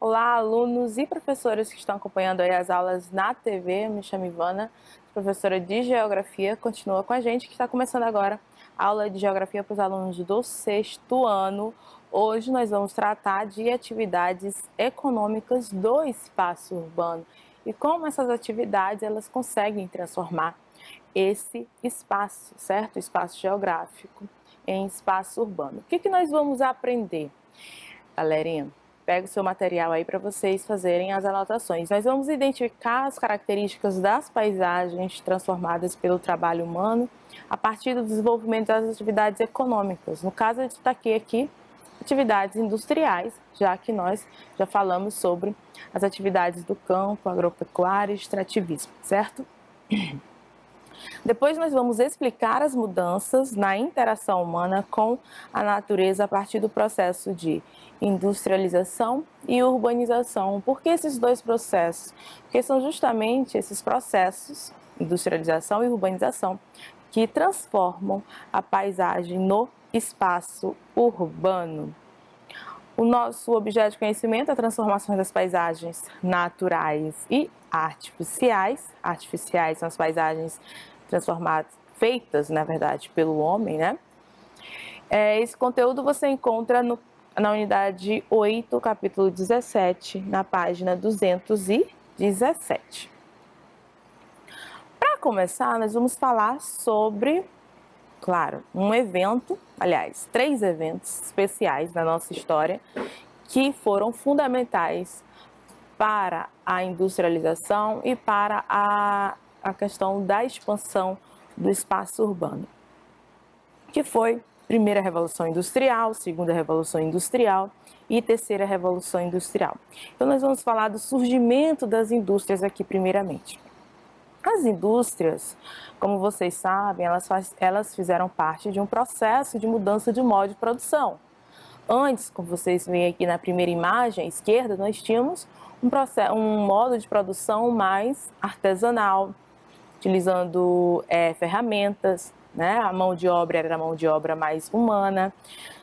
Olá, alunos e professores que estão acompanhando aí as aulas na TV. Me chamo Ivana, professora de Geografia. Continua com a gente, que está começando agora a aula de Geografia para os alunos do 6º ano. Hoje nós vamos tratar de atividades econômicas do espaço urbano e como essas atividades elas conseguem transformar esse espaço, certo? Espaço geográfico em espaço urbano. O que nós vamos aprender, galerinha? Pega o seu material aí para vocês fazerem as anotações. Nós vamos identificar as características das paisagens transformadas pelo trabalho humano a partir do desenvolvimento das atividades econômicas. No caso, eu destaquei aqui atividades industriais, já que nós já falamos sobre as atividades do campo, agropecuária e extrativismo, certo? Depois nós vamos explicar as mudanças na interação humana com a natureza a partir do processo de industrialização e urbanização. Por que esses dois processos? Porque são justamente esses processos, industrialização e urbanização, que transformam a paisagem no espaço urbano. O nosso objeto de conhecimento é a transformação das paisagens naturais e artificiais. Artificiais são as paisagens transformadas, feitas, na verdade, pelo homem, né? Esse conteúdo você encontra na unidade 8, capítulo 17, na página 217. Para começar, nós vamos falar sobre, claro, um evento, aliás, 3 eventos especiais na nossa história que foram fundamentais para a industrialização e para a questão da expansão do espaço urbano, que foi primeira Revolução Industrial, segunda Revolução Industrial e terceira Revolução Industrial. Então nós vamos falar do surgimento das indústrias aqui primeiramente. As indústrias, como vocês sabem, elas fizeram parte de um processo de mudança de modo de produção. Antes, como vocês veem aqui na primeira imagem à esquerda, nós tínhamos um modo de produção mais artesanal, utilizando ferramentas, né? A mão de obra era a mão de obra mais humana.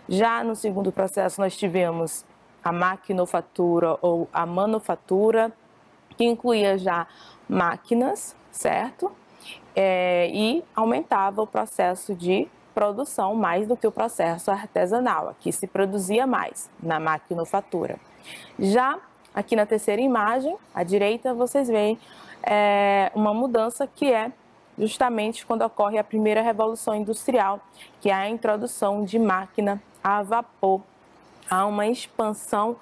Já no segundo processo nós tivemos a maquinofatura ou a manufatura, que incluía já máquinas, certo? E aumentava o processo de produção mais do que o processo artesanal. Aqui se produzia mais na maquinofatura. Já aqui na terceira imagem, à direita, vocês veem uma mudança que é justamente quando ocorre a primeira Revolução Industrial, que é a introdução de máquina a vapor. Há uma expansão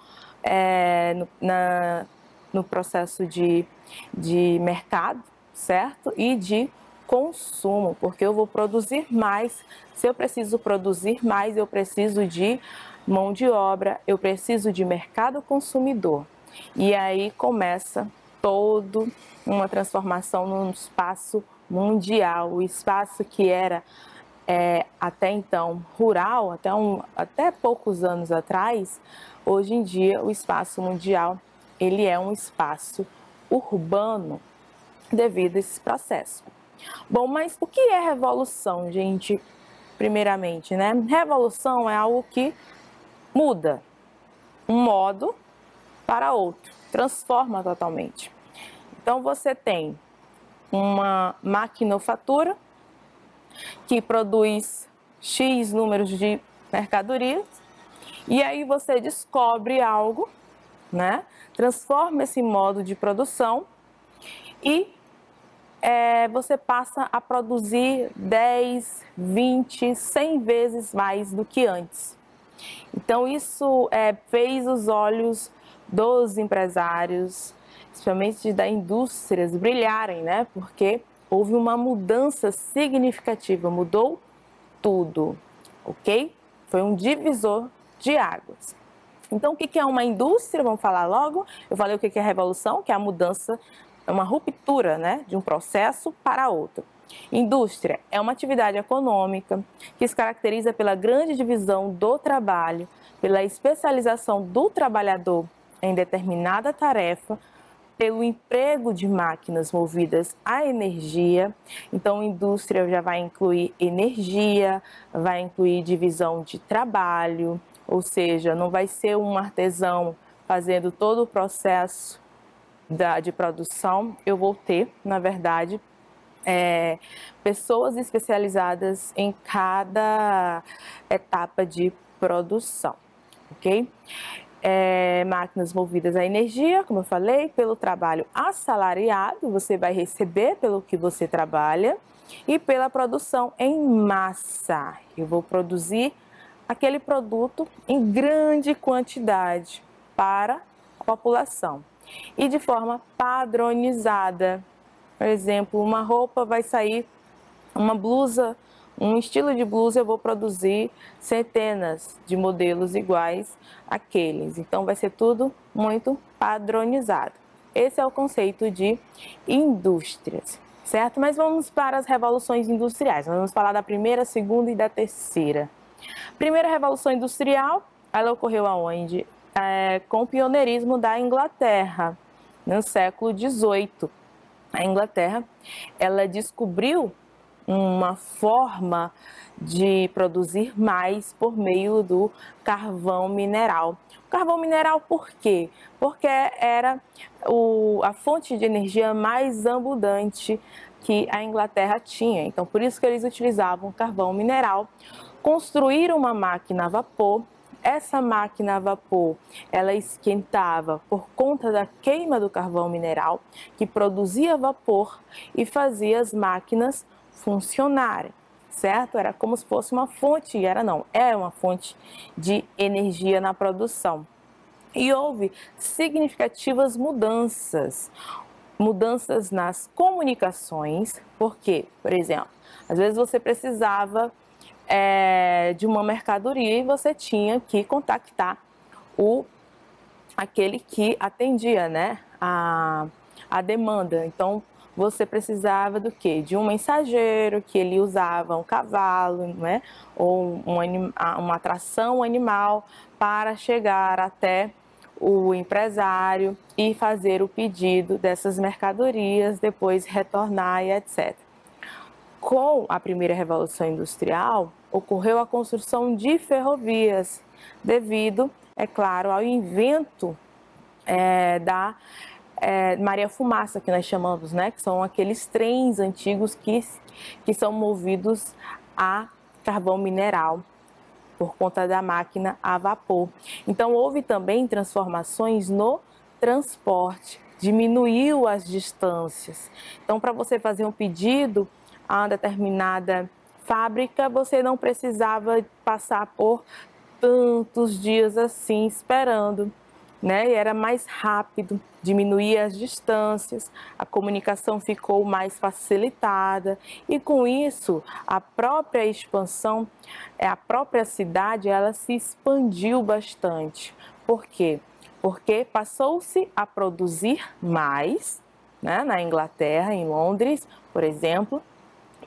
no processo de mercado, certo? E de consumo, porque eu vou produzir mais. Se eu preciso produzir mais, eu preciso de mão de obra, eu preciso de mercado consumidor. E aí começa toda uma transformação no espaço mundial. O espaço que era até então rural, até poucos anos atrás, hoje em dia o espaço mundial ele é um espaço urbano devido a esse processo. Bom, mas o que é revolução, gente? Primeiramente, né? Revolução é algo que muda um modo para outro, transforma totalmente. Então você tem uma maquinofatura que produz X números de mercadorias e aí você descobre algo, né? Transforma esse modo de produção e você passa a produzir 10, 20, 100 vezes mais do que antes. Então isso fez os olhos dos empresários, especialmente das indústrias, brilharem, né? Porque houve uma mudança significativa, mudou tudo, ok? Foi um divisor de águas. Então, o que é uma indústria? Vamos falar logo. Eu falei o que é a revolução, que é a mudança, é uma ruptura, né, de um processo para outro. Indústria é uma atividade econômica que se caracteriza pela grande divisão do trabalho, pela especialização do trabalhador em determinada tarefa, pelo emprego de máquinas movidas a energia. Então, indústria já vai incluir energia, vai incluir divisão de trabalho, ou seja, não vai ser um artesão fazendo todo o processo de produção, eu vou ter, na verdade, pessoas especializadas em cada etapa de produção, ok? Máquinas movidas a energia, como eu falei, pelo trabalho assalariado, você vai receber pelo que você trabalha, e pela produção em massa. Eu vou produzir aquele produto em grande quantidade para a população e de forma padronizada. Por exemplo, uma roupa vai sair, uma blusa, um estilo de blusa, eu vou produzir centenas de modelos iguais àqueles. Então, vai ser tudo muito padronizado. Esse é o conceito de indústrias, certo? Mas vamos para as revoluções industriais. Nós vamos falar da primeira, segunda e da terceira. Primeira revolução industrial, ela ocorreu aonde? Com o pioneirismo da Inglaterra, no século XVIII. A Inglaterra, ela descobriu uma forma de produzir mais por meio do carvão mineral. O carvão mineral por quê? Porque era a fonte de energia mais abundante que a Inglaterra tinha. Então, por isso que eles utilizavam carvão mineral. Construíram uma máquina a vapor. Essa máquina a vapor, ela esquentava por conta da queima do carvão mineral, que produzia vapor e fazia as máquinas funcionarem, certo? Era como se fosse uma fonte, é uma fonte de energia na produção. E houve significativas mudanças nas comunicações, porque, por exemplo, às vezes você precisava de uma mercadoria e você tinha que contactar aquele que atendia, né, a demanda. Então, você precisava do quê? De um mensageiro, que ele usava um cavalo, né, ou uma atração animal para chegar até o empresário e fazer o pedido dessas mercadorias, depois retornar e etc. Com a primeira revolução industrial, ocorreu a construção de ferrovias, devido, é claro, ao invento da Maria Fumaça, que nós chamamos, né? Que são aqueles trens antigos que são movidos a carvão mineral, por conta da máquina a vapor. Então, houve também transformações no transporte, diminuiu as distâncias. Então, para você fazer um pedido a uma determinada fábrica, você não precisava passar por tantos dias assim esperando, né? E era mais rápido, diminuía as distâncias, a comunicação ficou mais facilitada e com isso a própria expansão, a própria cidade, ela se expandiu bastante. Por quê? Porque passou-se a produzir mais, né? Na Inglaterra, em Londres, por exemplo,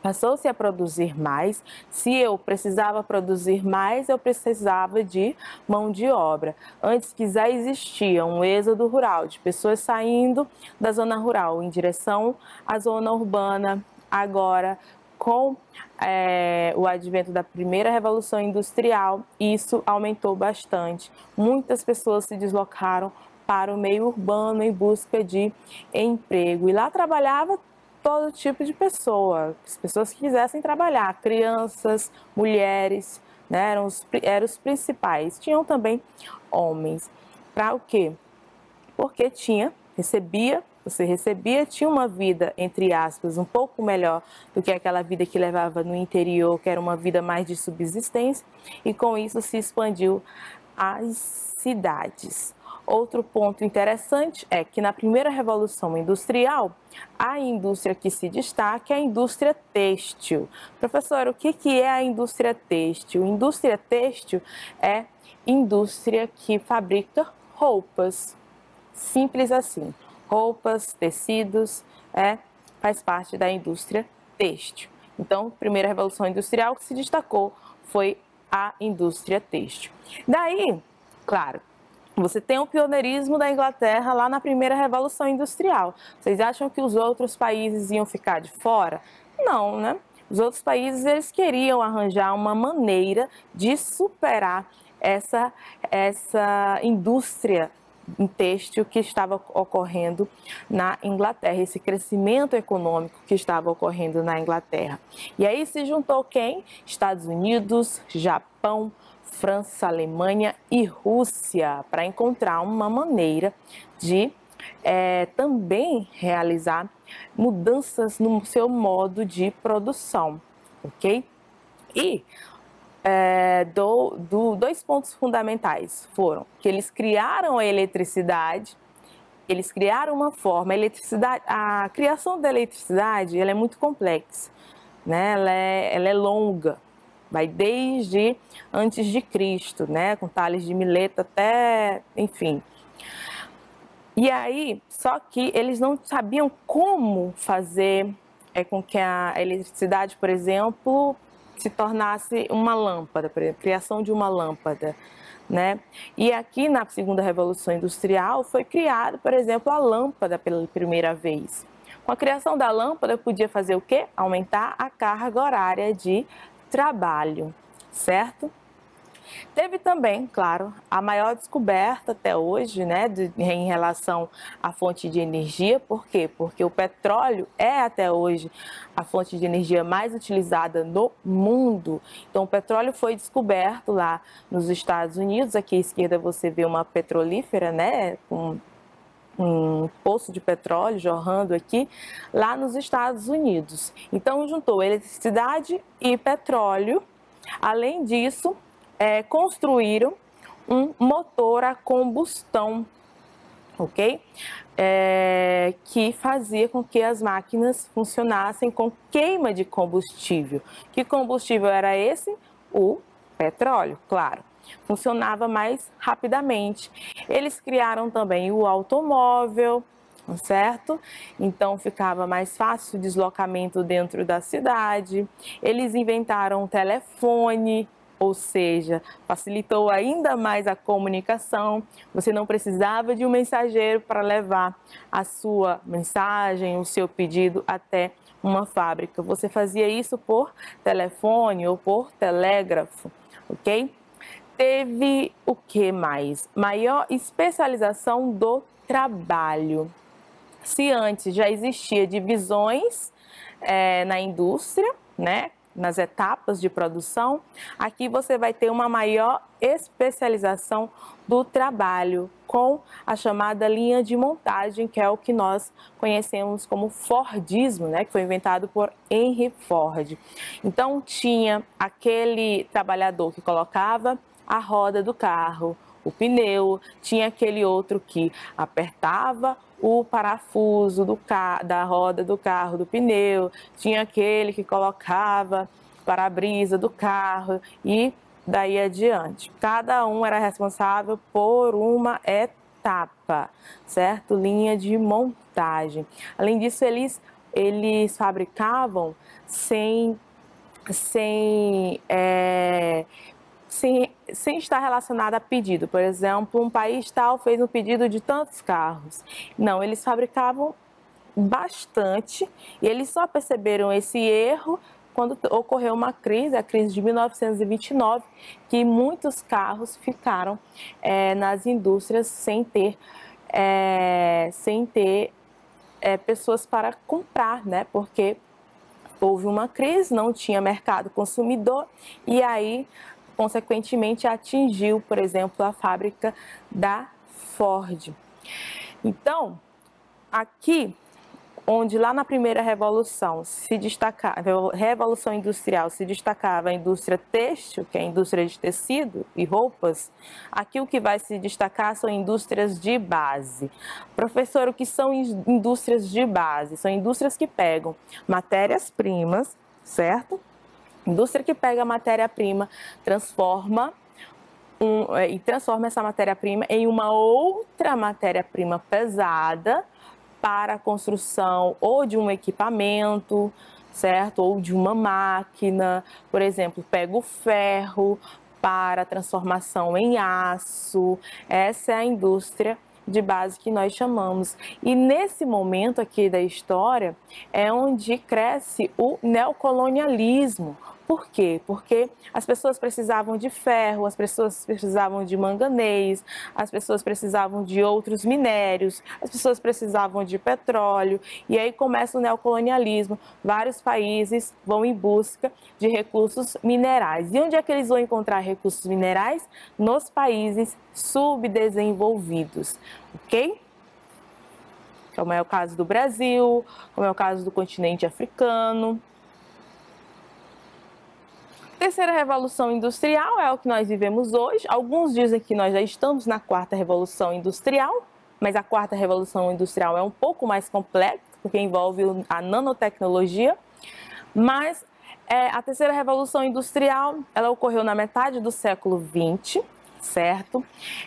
passou-se a produzir mais. Se eu precisava produzir mais, eu precisava de mão de obra. Antes que já existia um êxodo rural, de pessoas saindo da zona rural em direção à zona urbana. Agora, com o advento da primeira revolução industrial, isso aumentou bastante. Muitas pessoas se deslocaram para o meio urbano em busca de emprego. E lá trabalhava todo tipo de pessoa, as pessoas que quisessem trabalhar, crianças, mulheres, né, eram os principais. Tinham também homens. Para o quê? Porque você recebia, tinha uma vida, entre aspas, um pouco melhor do que aquela vida que levava no interior, que era uma vida mais de subsistência, e com isso se expandiu as cidades. Outro ponto interessante é que na primeira revolução industrial, a indústria que se destaca é a indústria têxtil. Professor, o que é a indústria têxtil? Indústria têxtil é indústria que fabrica roupas. Simples assim. Roupas, tecidos, faz parte da indústria têxtil. Então, a primeira revolução industrial que se destacou foi a indústria têxtil. Daí, claro, você tem o pioneirismo da Inglaterra lá na primeira revolução industrial. Vocês acham que os outros países iam ficar de fora? Não, né? Os outros países, eles queriam arranjar uma maneira de superar essa indústria têxtil que estava ocorrendo na Inglaterra, esse crescimento econômico que estava ocorrendo na Inglaterra. E aí se juntou quem? Estados Unidos, Japão, França, Alemanha e Rússia, para encontrar uma maneira de também realizar mudanças no seu modo de produção, ok? E dois pontos fundamentais foram que eles criaram a eletricidade, eles criaram uma forma, a criação da eletricidade ela é muito complexa, né? Ela é longa, vai desde antes de Cristo, né? Com Tales de Mileto até, enfim. E aí, só que eles não sabiam como fazer com que a eletricidade, por exemplo, se tornasse uma lâmpada, por exemplo, criação de uma lâmpada, né? E aqui na segunda Revolução Industrial foi criada, por exemplo, a lâmpada pela primeira vez. Com a criação da lâmpada, podia fazer o quê? Aumentar a carga horária de trabalho, certo? Teve também, claro, a maior descoberta até hoje, né, em relação à fonte de energia. Por quê? Porque o petróleo é até hoje a fonte de energia mais utilizada no mundo. Então, o petróleo foi descoberto lá nos Estados Unidos. Aqui à esquerda você vê uma petrolífera, né, com um poço de petróleo jorrando aqui, lá nos Estados Unidos. Então, juntou eletricidade e petróleo. Além disso, construíram um motor a combustão, ok? Que fazia com que as máquinas funcionassem com queima de combustível. Que combustível era esse? O petróleo, claro. Funcionava mais rapidamente. Eles criaram também o automóvel, certo? Então ficava mais fácil o deslocamento dentro da cidade. Eles inventaram o telefone, ou seja, facilitou ainda mais a comunicação. Você não precisava de um mensageiro para levar a sua mensagem, o seu pedido até uma fábrica. Você fazia isso por telefone ou por telégrafo, ok? Teve o que mais? Maior especialização do trabalho. Se antes já existia divisões na indústria, né? Nas etapas de produção, aqui você vai ter uma maior especialização do trabalho com a chamada linha de montagem, que é o que nós conhecemos como Fordismo, né, que foi inventado por Henry Ford. Então tinha aquele trabalhador que colocava a roda do carro, o pneu, tinha aquele outro que apertava o parafuso da roda do carro, do pneu, tinha aquele que colocava para-brisa do carro e daí adiante. Cada um era responsável por uma etapa, certo? Linha de montagem. Além disso, eles fabricavam sem estar relacionado a pedido. Por exemplo, um país tal fez um pedido de tantos carros. Não, eles fabricavam bastante e eles só perceberam esse erro quando ocorreu uma crise, a crise de 1929, que muitos carros ficaram nas indústrias sem ter pessoas para comprar, né? Porque houve uma crise, não tinha mercado consumidor e aí consequentemente atingiu, por exemplo, a fábrica da Ford. Então, aqui, onde lá na primeira revolução Revolução Industrial se destacava a indústria têxtil, que é a indústria de tecido e roupas, aqui o que vai se destacar são indústrias de base. Professor, o que são indústrias de base? São indústrias que pegam matérias-primas, certo? Indústria que pega a matéria-prima, transforma essa matéria-prima em uma outra matéria-prima pesada para a construção ou de um equipamento, certo? Ou de uma máquina. Por exemplo, pega o ferro para a transformação em aço. Essa é a indústria de base que nós chamamos. E nesse momento aqui da história é onde cresce o neocolonialismo. Por quê? Porque as pessoas precisavam de ferro, as pessoas precisavam de manganês, as pessoas precisavam de outros minérios, as pessoas precisavam de petróleo, e aí começa o neocolonialismo. Vários países vão em busca de recursos minerais. E onde é que eles vão encontrar recursos minerais? Nos países subdesenvolvidos, ok? Como é o caso do Brasil, como é o caso do continente africano. Terceira revolução industrial é o que nós vivemos hoje. Alguns dizem que nós já estamos na quarta revolução industrial, mas a quarta revolução industrial é um pouco mais complexa, porque envolve a nanotecnologia. Mas a terceira revolução industrial, ela ocorreu na metade do século XX, certo?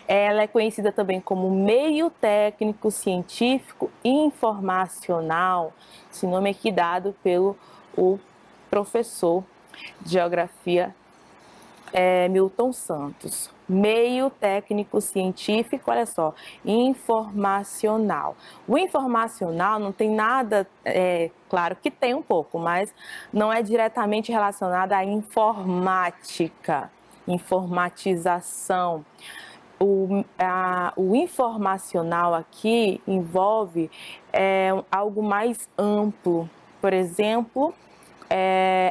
Ela é conhecida também como meio técnico, científico e informacional. Esse nome é aqui dado pelo professor de geografia Milton Santos. Meio técnico científico, olha só, informacional. O informacional não tem nada, claro que tem um pouco, mas não é diretamente relacionado à informática, informatização. O informacional aqui envolve algo mais amplo, por exemplo,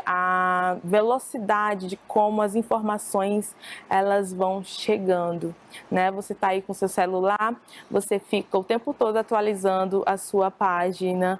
a velocidade de como as informações elas vão chegando, né? Você está aí com seu celular, você fica o tempo todo atualizando a sua página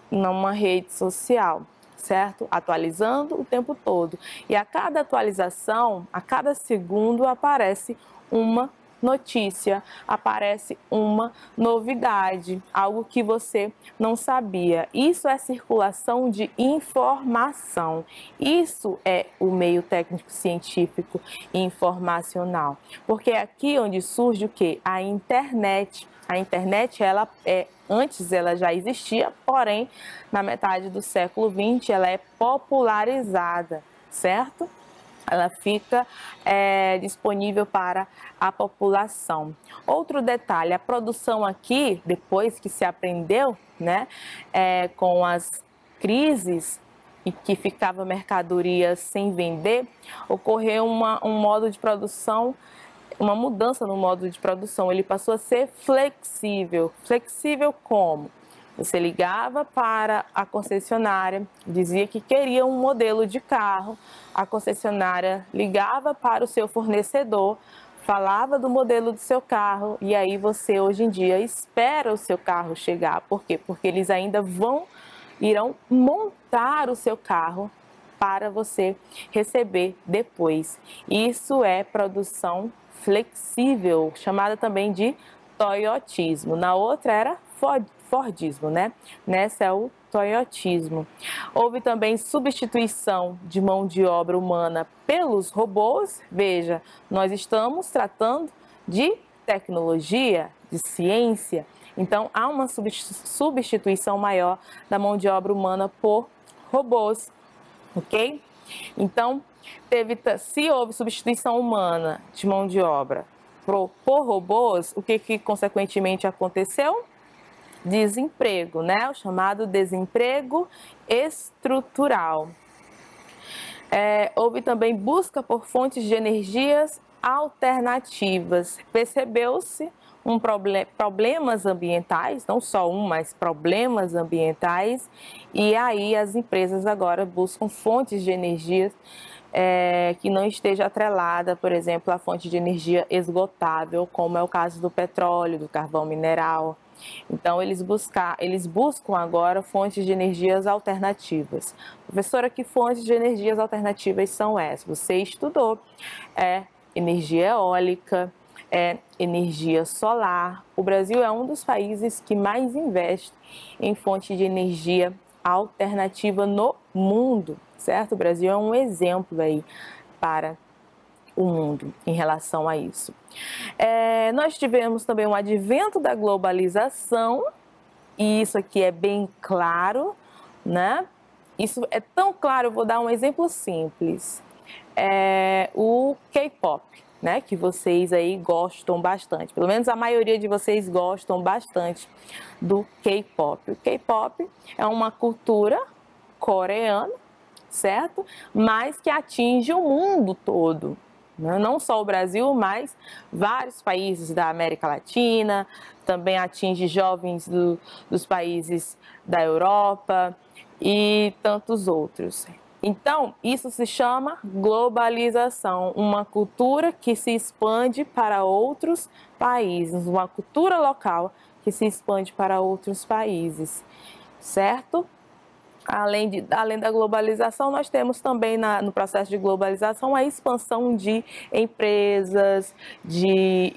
numa rede social, certo? Atualizando o tempo todo. E a cada atualização, a cada segundo aparece uma notícia, aparece uma novidade, algo que você não sabia. Isso é circulação de informação. Isso é o meio técnico científico e informacional. Porque é aqui onde surge o quê? A internet. A internet, antes ela já existia, porém, na metade do século XX, ela é popularizada, certo? Ela fica disponível para a população. Outro detalhe, a produção aqui, depois que se aprendeu, né, com as crises e que ficava mercadoria sem vender, ocorreu um modo de produção, uma mudança no modo de produção. Ele passou a ser flexível. Flexível como? Você ligava para a concessionária, dizia que queria um modelo de carro, a concessionária ligava para o seu fornecedor, falava do modelo do seu carro e aí você hoje em dia espera o seu carro chegar. Por quê? Porque eles ainda irão montar o seu carro para você receber depois. Isso é produção flexível, chamada também de toyotismo. Na outra era Fordismo, né? Nessa é o toyotismo. Houve também substituição de mão de obra humana pelos robôs. Veja, nós estamos tratando de tecnologia, de ciência, então há uma substituição maior da mão de obra humana por robôs, ok? Então, se houve substituição humana de mão de obra por robôs, o que consequentemente aconteceu? Desemprego, né? O chamado desemprego estrutural. Houve também busca por fontes de energias alternativas. Percebeu-se problemas ambientais, não só mas problemas ambientais, e aí as empresas agora buscam fontes de energias que não esteja atrelada, por exemplo, à fonte de energia esgotável, como é o caso do petróleo, do carvão mineral. Então, eles buscam agora fontes de energias alternativas. Professora, que fontes de energias alternativas são essas? Você estudou. Energia eólica, energia solar. O Brasil é um dos países que mais investe em fonte de energia alternativa no mundo, certo? O Brasil é um exemplo aí para o mundo em relação a isso. Nós tivemos também o advento da globalização, e isso aqui é bem claro, né? Isso é tão claro, eu vou dar um exemplo simples. O K-pop, né? Que vocês aí gostam bastante, pelo menos a maioria de vocês gostam bastante do K-pop. O K-pop é uma cultura coreana, certo? Mas que atinge o mundo todo, né? Não só o Brasil, mas vários países da América Latina, também atinge jovens dos países da Europa e tantos outros. Então, isso se chama globalização, uma cultura que se expande para outros países, uma cultura local que se expande para outros países, certo? Além da globalização, nós temos também no processo de globalização a expansão de empresas, de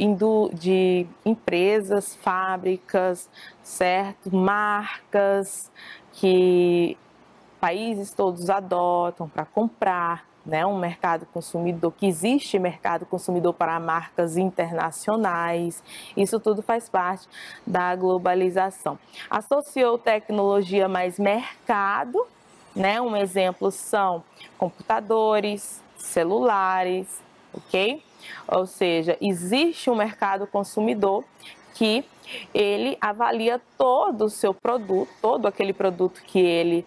empresas, fábricas, certo? Marcas que países todos adotam para comprar, né? Um mercado consumidor, que existe mercado consumidor para marcas internacionais. Isso tudo faz parte da globalização. Associou tecnologia mais mercado, né? Um exemplo são computadores, celulares, ok? Ou seja, existe um mercado consumidor que ele avalia todo o seu produto, todo aquele produto que ele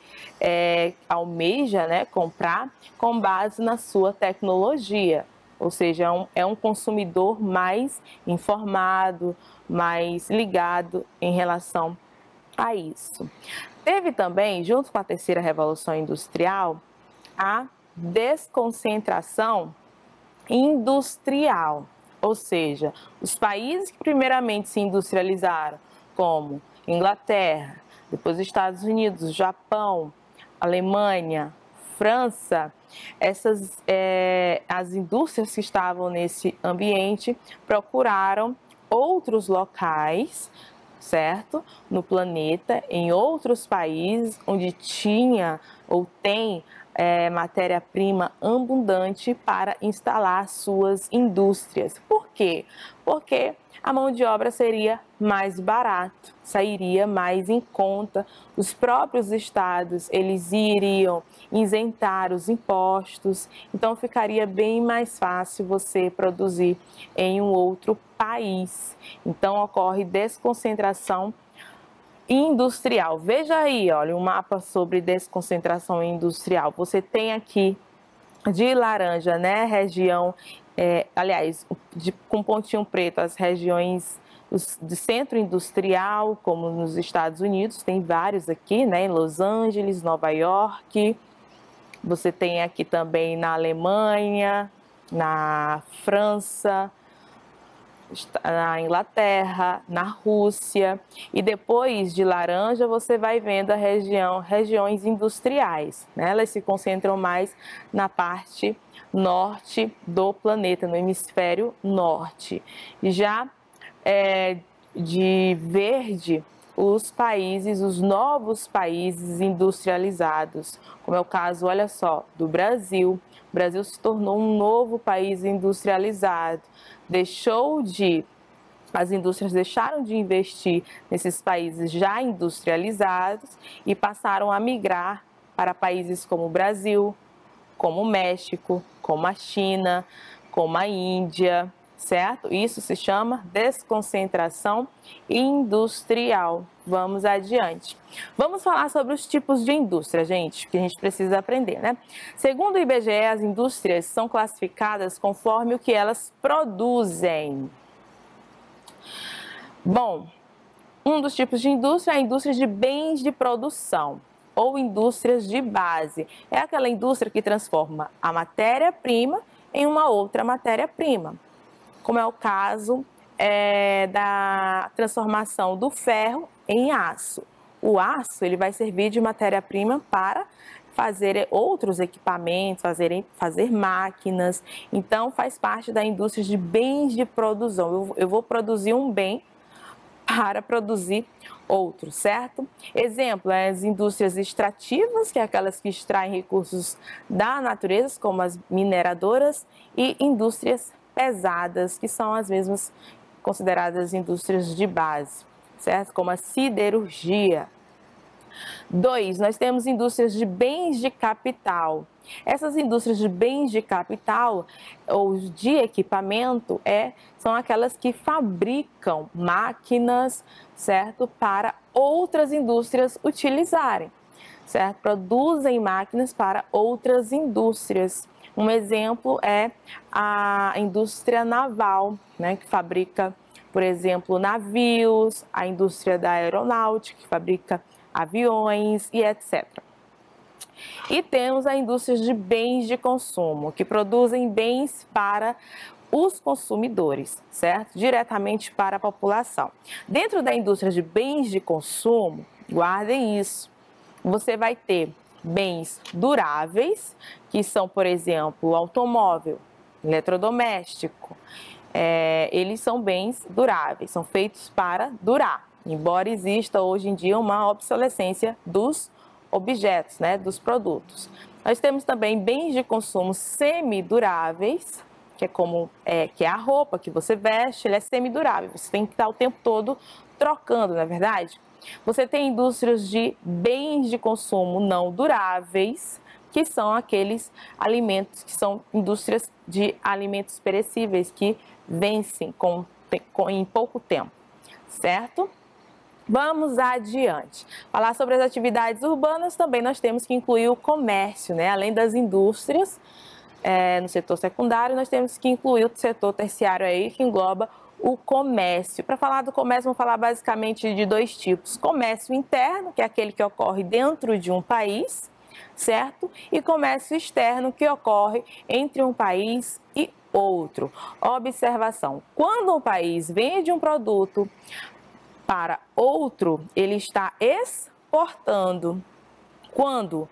almeja, né, comprar, com base na sua tecnologia. Ou seja, é um consumidor mais informado, mais ligado em relação a isso. Teve também, junto com a terceira revolução industrial, a desconcentração industrial. Ou seja, os países que primeiramente se industrializaram, como Inglaterra, depois Estados Unidos, Japão, Alemanha, França, as indústrias que estavam nesse ambiente procuraram outros locais, certo? No planeta, em outros países onde tinha ou tem matéria-prima abundante para instalar suas indústrias. Por quê? Porque a mão de obra seria mais barata, sairia mais em conta. Os próprios estados, eles iriam isentar os impostos, então ficaria bem mais fácil você produzir em um outro país. Então ocorre desconcentração industrial. Veja aí, olha, um mapa sobre desconcentração industrial. Você tem aqui de laranja, né, região, aliás, com pontinho preto, as regiões de centro industrial, como nos Estados Unidos, tem vários aqui, né, em Los Angeles, Nova York. Você tem aqui também na Alemanha, na França, na Inglaterra, na Rússia, e depois de laranja você vai vendo regiões industriais, né? Elas se concentram mais na parte norte do planeta, no hemisfério norte. Já de verde, os novos países industrializados, como é o caso, olha só, do Brasil. O Brasil se tornou um novo país industrializado. As indústrias deixaram de investir nesses países já industrializados e passaram a migrar para países como o Brasil, como o México, como a China, como a Índia, certo? Isso se chama desconcentração industrial. Vamos adiante. Vamos falar sobre os tipos de indústria, gente, que a gente precisa aprender, né? Segundo o IBGE, as indústrias são classificadas conforme o que elas produzem. Bom, um dos tipos de indústria é a indústria de bens de produção, ou indústrias de base. É aquela indústria que transforma a matéria-prima em uma outra matéria-prima, como é o caso da transformação do ferro em aço. O aço ele vai servir de matéria-prima para fazer outros equipamentos, fazer máquinas. Então, faz parte da indústria de bens de produção. Eu vou produzir um bem para produzir outro, certo? Exemplo, as indústrias extrativas, que é aquelas que extraem recursos da natureza, como as mineradoras, e indústrias pesadas, que são as mesmas consideradas indústrias de base, certo? Como a siderurgia. 2, nós temos indústrias de bens de capital. Essas indústrias de bens de capital ou de equipamento são aquelas que fabricam máquinas, certo? Para outras indústrias utilizarem. certo? Produzem máquinas para outras indústrias. Um exemplo é a indústria naval, né, que fabrica, por exemplo, navios, a indústria da aeronáutica, que fabrica aviões e etc. E temos a indústria de bens de consumo, que produzem bens para os consumidores, certo? Diretamente para a população. Dentro da indústria de bens de consumo, guardem isso, você vai ter bens duráveis, que são, por exemplo, o automóvel, eletrodoméstico. Eles são bens duráveis, são feitos para durar, embora exista hoje em dia uma obsolescência dos objetos, né, dos produtos. Nós temos também bens de consumo semiduráveis, que é a roupa que você veste, ele é semidurável, você tem que estar o tempo todo trocando, não é verdade? Você tem indústrias de bens de consumo não duráveis, que são aqueles alimentos que são indústrias de alimentos perecíveis, que vencem em pouco tempo, certo? Vamos adiante. Falar sobre as atividades urbanas, também nós temos que incluir o comércio, né? Além das indústrias, no setor secundário, nós temos que incluir o setor terciário aí, que engloba o comércio. Para falar do comércio, vamos falar basicamente de dois tipos. Comércio interno, que é aquele que ocorre dentro de um país, certo? E comércio externo, que ocorre entre um país e outro. Observação: quando um país vende um produto para outro, ele está exportando. Quando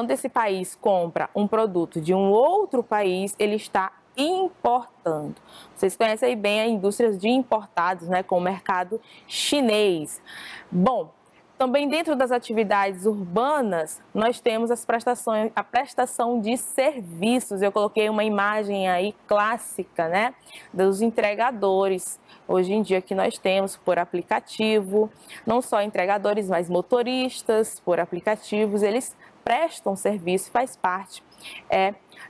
esse país compra um produto de um outro país, ele está importando. Vocês conhecem bem a indústria de importados, né, com o mercado chinês. Bom, também dentro das atividades urbanas, nós temos a prestação de serviços. Eu coloquei uma imagem aí clássica, né, dos entregadores. Hoje em dia que nós temos por aplicativo, não só entregadores, mas motoristas por aplicativos, eles prestam serviço, faz parte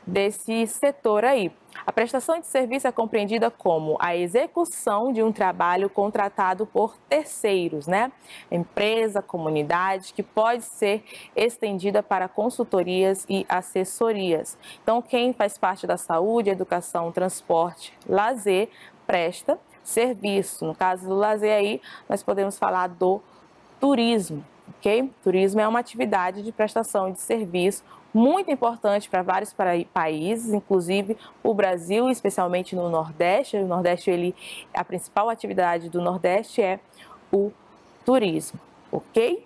desse setor aí. A prestação de serviço é compreendida como a execução de um trabalho contratado por terceiros, né? Empresa, comunidade, que pode ser estendida para consultorias e assessorias. Então, quem faz parte da saúde, educação, transporte, lazer, presta serviço. No caso do lazer aí, nós podemos falar do turismo, ok? Turismo é uma atividade de prestação de serviço muito importante para vários países, inclusive o Brasil, especialmente no Nordeste. O Nordeste, a principal atividade do Nordeste é o turismo, ok?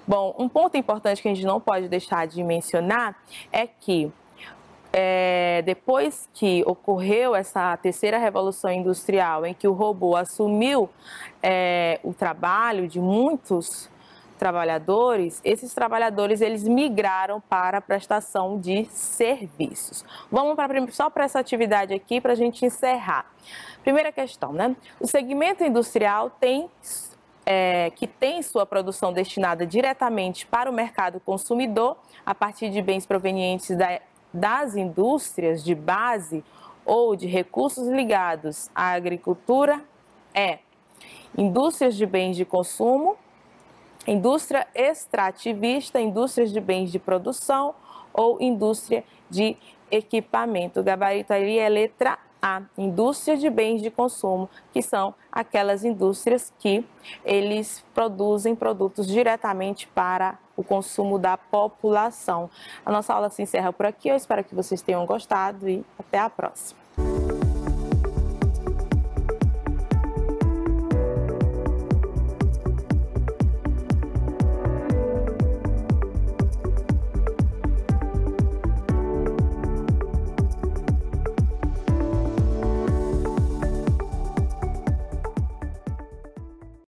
Bom, um ponto importante que a gente não pode deixar de mencionar é que depois que ocorreu essa terceira revolução industrial, em que o robô assumiu o trabalho de muitos trabalhadores, esses trabalhadores eles migraram para a prestação de serviços. Vamos só para essa atividade aqui para a gente encerrar. Primeira questão, né? O segmento industrial que tem sua produção destinada diretamente para o mercado consumidor, a partir de bens provenientes das indústrias de base ou de recursos ligados à agricultura, indústrias de bens de consumo, indústria extrativista, indústrias de bens de produção ou indústria de equipamento. O gabarito ali é letra A, indústria de bens de consumo, que são aquelas indústrias que eles produzem produtos diretamente para o consumo da população. A nossa aula se encerra por aqui, eu espero que vocês tenham gostado e até a próxima.